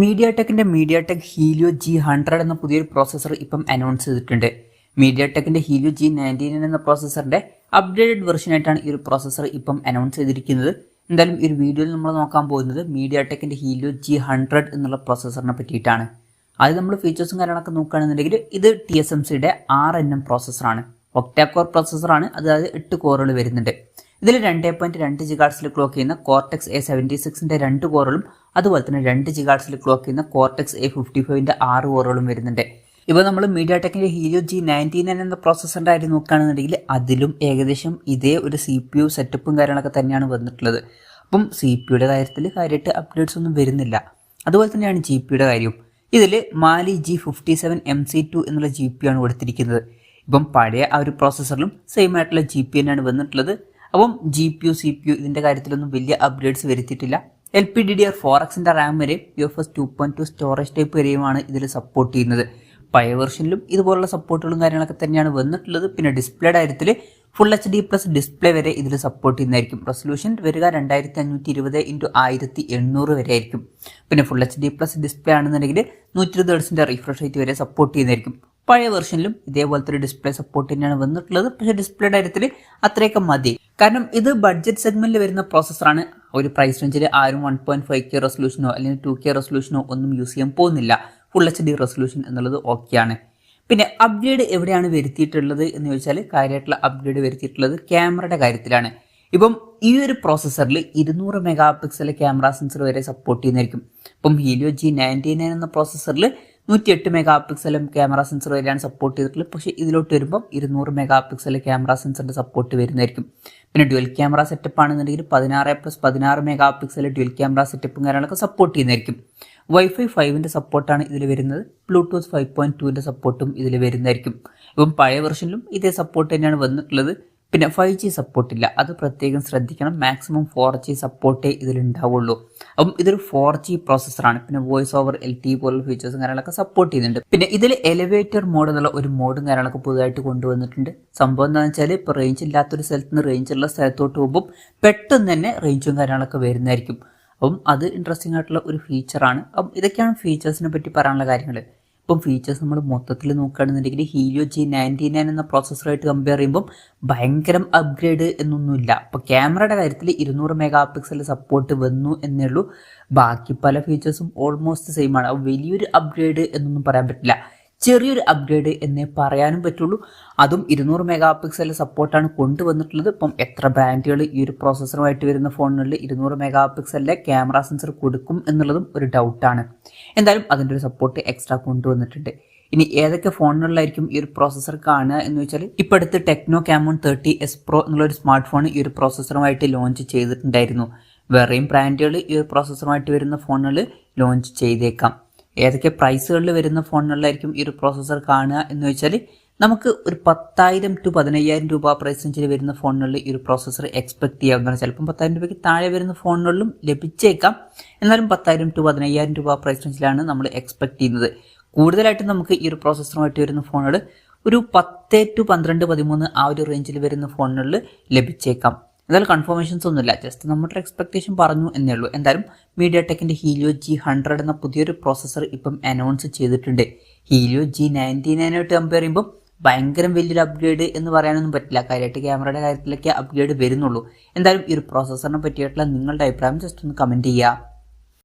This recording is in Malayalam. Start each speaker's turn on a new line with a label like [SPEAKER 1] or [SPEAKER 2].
[SPEAKER 1] മീഡിയാടെക് ഹീലിയോ G100 എന്ന പുതിയൊരു പ്രോസസ്സർ ഇപ്പം അനൗൺസ് ചെയ്തിട്ടുണ്ട്. മീഡിയാടെക്കിന്റെ ഹീലിയോ G99 എന്ന പ്രോസസ്സറിന്റെ അപ്ഡേറ്റഡ് വെർഷൻ ആയിട്ടാണ് ഈ ഒരു പ്രോസസ്സർ ഇപ്പം അനൗൺസ് ചെയ്തിരിക്കുന്നത്. എന്തായാലും ഈ ഒരു വീഡിയോയിൽ നമ്മൾ നോക്കാൻ പോകുന്നത് മീഡിയാടെക്കിന്റെ ഹീലിയോ G100 എന്നുള്ള പ്രോസസ്സറിനെ പറ്റിയിട്ടാണ്. ആദ്യം നമ്മൾ ഫീച്ചേഴ്സും കാര്യങ്ങളൊക്കെ നോക്കുകയാണെന്നുണ്ടെങ്കിൽ ഇത് TSMCയുടെ RNM പ്രോസസ്സറാണ്. ഒക്ടാ കോർ പ്രോസസ്സറാണ്, അതായത് 8 കോറുകൾ വരുന്നുണ്ട്. ഇതിൽ 2.2 GHz ക്ലോക്ക് ചെയ്യുന്ന കോർട്ടെക്സ് A76ന്റെ 2 കോറുകളും അതുപോലെ തന്നെ 2 GHz ക്ലോക്ക് ചെയ്യുന്ന കോർട്ടെക്സ് A55ന്റെ 6 കോറുകളും വരുന്നുണ്ട്. ഇപ്പോൾ നമ്മൾ മീഡിയാടെക്കിന്റെ ഹീലിയോ G99 എന്ന പ്രോസസ്സറിന്റെ കാര്യം നോക്കുകയാണെന്നുണ്ടെങ്കിൽ അതിലും ഏകദേശം ഇതേ ഒരു CPU സെറ്റപ്പും കാര്യങ്ങളൊക്കെ തന്നെയാണ് വന്നിട്ടുള്ളത്. അപ്പം CPUയുടെ കാര്യത്തിൽ കാര്യമായിട്ട് അപ്ഡേറ്റ്സ് ഒന്നും വരുന്നില്ല. അതുപോലെ തന്നെയാണ് GPUയുടെ കാര്യം. ഇതിൽ മാലി G57 MC2 എന്നുള്ള GPU ആണ് കൊടുത്തിരിക്കുന്നത്. ഇപ്പം പഴയ ആ ഒരു പ്രോസസ്സറിലും സെയിം ആയിട്ടുള്ള GPU തന്നെയാണ് വന്നിട്ടുള്ളത്. അപ്പം GPU CPU ഇതിൻ്റെ കാര്യത്തിലൊന്നും വലിയ അപ്ഡേറ്റ്സ് വരുത്തിയിട്ടില്ല. LPDDR4Xന്റെ റാം വരെയും UFS 2.2 സ്റ്റോറേജ് ടൈപ്പ് വരെയുമാണ് ഇതിൽ സപ്പോർട്ട് ചെയ്യുന്നത്. പഴയ വെർഷനിലും ഇതുപോലുള്ള സപ്പോർട്ടുകളും കാര്യങ്ങളൊക്കെ തന്നെയാണ് വന്നിട്ടുള്ളത്. പിന്നെ ഡിസ്പ്ലേയുടെ കാര്യത്തിൽ ഫുൾ HD+ ഡിസ്പ്ലേ വരെ ഇതിൽ സപ്പോർട്ട് ചെയ്യുന്നതായിരിക്കും. റെസൊല്യൂഷൻ വരിക 2520x1800 വരെ ആയിരിക്കും. പിന്നെ ഫുൾ HD+ ഡിസ്പ്ലേ ആണെന്നുണ്ടെങ്കിൽ 120 Hz റിഫ്രഷ് റേറ്റ് വരെ സപ്പോർട്ട് ചെയ്യുന്നതായിരിക്കും. പഴയ വെർഷനിലും ഇതേപോലത്തെ ഒരു ഡിസ്പ്ലേ സപ്പോർട്ട് തന്നെയാണ് വന്നിട്ടുള്ളത്. പക്ഷേ ഡിസ്പ്ലേയുടെ കാര്യത്തിൽ അത്രയൊക്കെ മതി. കാരണം ഇത് ബഡ്ജറ്റ് സെഗ്മെന്റിൽ വരുന്ന പ്രോസസ്സറാണ്. ഒരു പ്രൈസ് റേഞ്ചിൽ ആരും 1.5K റെസൊല്യൂഷനോ അല്ലെങ്കിൽ 2K റെസൊല്യൂഷനോ ഒന്നും യൂസ് ചെയ്യാൻ പോകുന്നില്ല. ഫുൾ HD റെസൊല്യൂഷൻ എന്നുള്ളത് ഓക്കെയാണ്. പിന്നെ അപ്ഗ്രേഡ് എവിടെയാണ് വരുത്തിയിട്ടുള്ളത് എന്ന് ചോദിച്ചാൽ കാര്യമായിട്ടുള്ള അപ്ഗ്രേഡ് വരുത്തിയിട്ടുള്ളത് ക്യാമറയുടെ കാര്യത്തിലാണ്. ഇപ്പം ഈ ഒരു പ്രോസസ്സറിൽ 200 MP ക്യാമറ സെൻസർ വരെ സപ്പോർട്ട് ചെയ്യുന്നതായിരിക്കും. ഇപ്പം ഹീലിയോ G99 എന്ന പ്രോസസ്സറിൽ 108 MP ക്യാമറ സെൻസർ വരെയാണ് സപ്പോർട്ട് ചെയ്തിട്ടുള്ളത്. പക്ഷേ ഇതിലോട്ട് വരുമ്പം 200 MP ക്യാമറ സെൻസറിന്റെ സപ്പോർട്ട് വരുന്നതായിരിക്കും. പിന്നെ ഡ്യുവൽ ക്യാമറ സെറ്റപ്പ് ആണെന്നുണ്ടെങ്കിൽ 16+16 MP ഡ്യുവൽ ക്യാമറ സെറ്റപ്പും കാര്യങ്ങളൊക്കെ സപ്പോർട്ട് ചെയ്യുന്നതായിരിക്കും. Wi-Fi 5ന്റെ സപ്പോർട്ടാണ് ഇതിൽ വരുന്നത്. Bluetooth 5.2ന്റെ സപ്പോർട്ടും ഇതിൽ വരുന്നതായിരിക്കും. ഇപ്പം പഴയ വെർഷനിലും ഇതേ സപ്പോർട്ട് തന്നെയാണ് വന്നിട്ടുള്ളത്. പിന്നെ 5G സപ്പോർട്ടില്ല, അത് പ്രത്യേകം ശ്രദ്ധിക്കണം. Maximum 4G സപ്പോർട്ടേ ഇതിലുണ്ടാവുള്ളൂ. അപ്പം ഇതൊരു 4G പ്രോസസ്സറാണ്. പിന്നെ വോയിസ് ഓവർ LTE പോലുള്ള ഫീച്ചേഴ്സും കാര്യങ്ങളൊക്കെ സപ്പോർട്ട് ചെയ്യുന്നുണ്ട്. പിന്നെ ഇതിൽ എലിവേറ്റർ മോഡ് എന്നുള്ള ഒരു മോഡും കാര്യങ്ങളൊക്കെ പുതുതായിട്ട് കൊണ്ടുവന്നിട്ടുണ്ട്. സംഭവം എന്താണെന്ന് വെച്ചാൽ ഇപ്പോൾ റേഞ്ച് ഇല്ലാത്തൊരു സ്ഥലത്ത് നിന്ന് റേഞ്ചുള്ള സ്ഥലത്തോട്ട് പോകുമ്പോൾ പെട്ടെന്ന് തന്നെ റേഞ്ചും കാര്യങ്ങളൊക്കെ വരുന്നതായിരിക്കും. അപ്പം അത് ഇൻട്രസ്റ്റിംഗ് ആയിട്ടുള്ള ഒരു ഫീച്ചറാണ്. അപ്പം ഇതൊക്കെയാണ് ഫീച്ചേഴ്സിനെ പറ്റി പറയാനുള്ള കാര്യങ്ങൾ. ഇപ്പം ഫീച്ചേഴ്സ് നമ്മൾ മൊത്തത്തിൽ നോക്കുകയാണെന്നുണ്ടെങ്കിൽ ഹീലിയോ G99 എന്ന പ്രോസസ്സറായിട്ട് കമ്പയർ ചെയ്യുമ്പം ഭയങ്കരം അപ്ഗ്രേഡ് എന്നൊന്നുമില്ല. അപ്പോൾ ക്യാമറയുടെ കാര്യത്തിൽ 200 MP സപ്പോർട്ട് വന്നു എന്നേ ഉള്ളൂ. ബാക്കി പല ഫീച്ചേഴ്സും ഓൾമോസ്റ്റ് സെയിം ആണ്. വലിയൊരു അപ്ഗ്രേഡ് എന്നൊന്നും പറയാൻ പറ്റില്ല, ചെറിയൊരു അപ്ഗ്രേഡ് എന്നേ പറയാനും പറ്റുള്ളൂ. അതും 200 MP സപ്പോർട്ടാണ് കൊണ്ടുവന്നിട്ടുള്ളത്. ഇപ്പം എത്ര ബ്രാൻഡുകൾ ഈ ഒരു പ്രോസസ്സറുമായിട്ട് വരുന്ന ഫോണുകളിൽ 200 MP ക്യാമറ സെൻസർ കൊടുക്കും എന്നുള്ളതും ഒരു ഡൗട്ടാണ്. എന്തായാലും അതിൻ്റെ ഒരു സപ്പോർട്ട് എക്സ്ട്രാ കൊണ്ടുവന്നിട്ടുണ്ട്. ഇനി ഏതൊക്കെ ഫോണുകളിലായിരിക്കും ഈ ഒരു പ്രോസസ്സർ കാണുക എന്ന് വെച്ചാൽ ഇപ്പോൾ അടുത്ത് ടെക്നോ Camon 30S Pro എന്നുള്ളൊരു സ്മാർട്ട് ഫോൺ ഈ ഒരു പ്രോസസ്സറുമായിട്ട് ലോഞ്ച് ചെയ്തിട്ടുണ്ടായിരുന്നു. വേറെയും ബ്രാൻഡുകൾ ഈ ഒരു പ്രോസസ്സറുമായിട്ട് വരുന്ന ഫോണുകൾ ലോഞ്ച് ചെയ്തേക്കാം. ഏതൊക്കെ പ്രൈസുകളിൽ വരുന്ന ഫോണുകളിലായിരിക്കും ഈ ഒരു പ്രോസസ്സർ കാണുക എന്ന് വെച്ചാൽ നമുക്ക് ഒരു 10,000 to 15,000 രൂപ പ്രൈസ് റേഞ്ചിൽ വരുന്ന ഫോണുകളിൽ ഈ ഒരു പ്രോസസ്സർ എക്സ്പെക്ട് ചെയ്യാവുന്നതാണ്. ചിലപ്പം 10,000 രൂപയ്ക്ക് താഴെ വരുന്ന ഫോണുകളിലും ലഭിച്ചേക്കാം. എന്നാലും 10,000 to 15,000 രൂപ പ്രൈസ് റേഞ്ചിലാണ് നമ്മൾ എക്സ്പെക്ട് ചെയ്യുന്നത്. കൂടുതലായിട്ടും നമുക്ക് ഈ ഒരു പ്രോസസ്സറുമായിട്ട് വരുന്ന ഫോണുകൾ ഒരു 10 to 12, 13 ആ ഒരു റേഞ്ചിൽ വരുന്ന ഫോണുകളിൽ ലഭിച്ചേക്കാം. എന്തായാലും കൺഫർമേഷൻസ് ഒന്നുമില്ല, ജസ്റ്റ് നമ്മുടെ എക്സ്പെക്ടേഷൻ പറഞ്ഞു എന്നേ ഉള്ളൂ. എന്തായാലും മീഡിയാടെക്കിന്റെ ഹീലിയോ G100 എന്ന പുതിയൊരു പ്രോസസ്സർ ഇപ്പം അനൗൺസ് ചെയ്തിട്ടുണ്ട്. ഹീലിയോ G99 ആയിട്ട് കമ്പയർ ചെയ്യുമ്പോൾ ഭയങ്കര വലിയൊരു അപ്ഗ്രേഡ് എന്ന് പറയാനൊന്നും പറ്റില്ല. കാര്യമായിട്ട് ക്യാമറയുടെ കാര്യത്തിലൊക്കെ അപ്ഗ്രേഡ് വരുന്നുള്ളൂ. എന്തായാലും ഈ ഒരു പ്രോസസ്സറിനെ പറ്റിയിട്ടുള്ള നിങ്ങളുടെ അഭിപ്രായം ജസ്റ്റ് ഒന്ന് കമൻറ്റ് ചെയ്യുക.